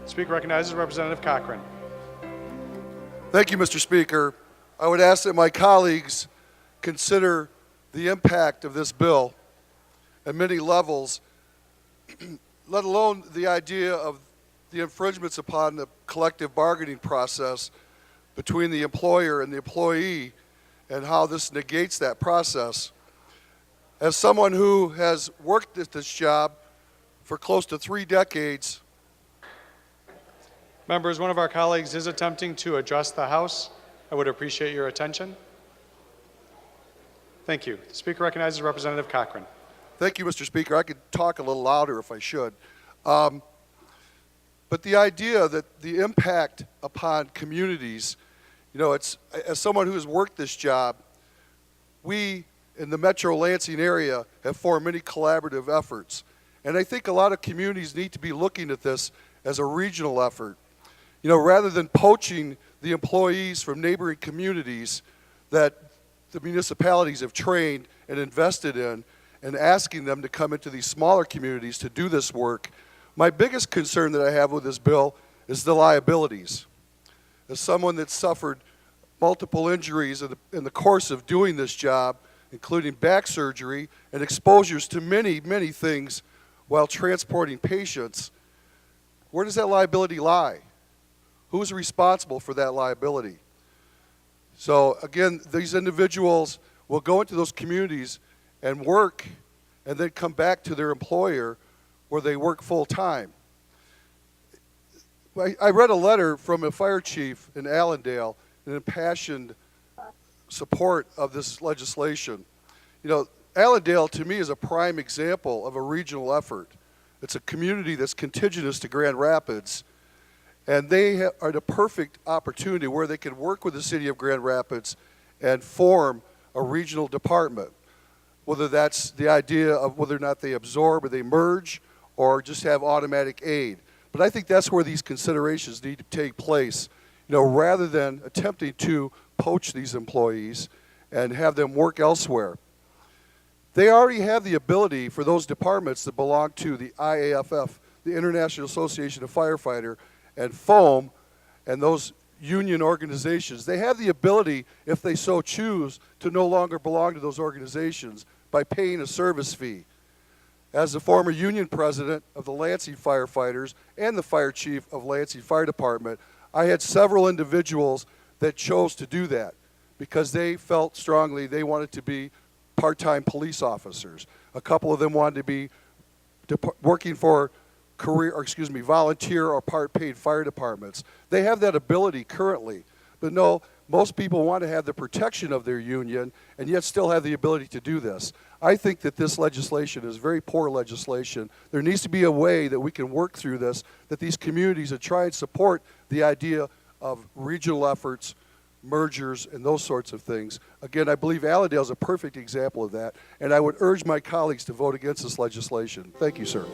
Speaker recognizes Representative Cochran. Thank you, Mr. Speaker. I would ask that my colleagues consider the impact of this bill at many levels, let alone the idea of the infringements upon the collective bargaining process between the employer and the employee and how this negates that process. As someone who has worked at this job for close to 3 decades, Members, one of our colleagues is attempting to address the House. I would appreciate your attention. Thank you. The Speaker recognizes Representative Cochran. thank you, Mr. Speaker. I could talk a little louder if I should. But the idea that the impact upon communities, you know, it's, as someone who has worked this job, we in the Metro Lansing area have formed many collaborative efforts. And I think a lot of communities need to be looking at this as a regional effort. You know, rather than poaching the employees from neighboring communities that the municipalities have trained and invested in and asking them to come into these smaller communities to do this work, my biggest concern that I have with this bill is the liabilities. As someone that suffered multiple injuries in the course of doing this job, including back surgery and exposures to many, many things while transporting patients, where does that liability lie? Who's responsible for that liability? So again, these individuals will go into those communities and work and then come back to their employer where they work full time. I read a letter from a fire chief in Allendale, an impassioned support of this legislation. You know, Allendale to me is a prime example of a regional effort. It's a community that's contiguous to Grand Rapids, and they are the perfect opportunity where they can work with the city of Grand Rapids and form a regional department, whether that's the idea of whether or not they absorb or they merge or just have automatic aid. But I think that's where these considerations need to take place, you know, rather than attempting to poach these employees and have them work elsewhere. They already have the ability for those departments that belong to the IAFF, the International Association of Firefighters, and FOAM, and those union organizations. They have the ability, if they so choose, to no longer belong to those organizations by paying a service fee. As the former union president of the Lansing firefighters and the fire chief of Lansing Fire Department, I had several individuals that chose to do that because they felt strongly they wanted to be part-time police officers. A couple of them wanted to be working for volunteer or part-paid fire departments. They have that ability currently, but no, most people want to have the protection of their union and yet still have the ability to do this. I think that this legislation is very poor legislation. There needs to be a way that we can work through this, that these communities that try and support the idea of regional efforts, mergers, and those sorts of things. Again, I believe Allendale is a perfect example of that, and I would urge my colleagues to vote against this legislation. Thank you, sir.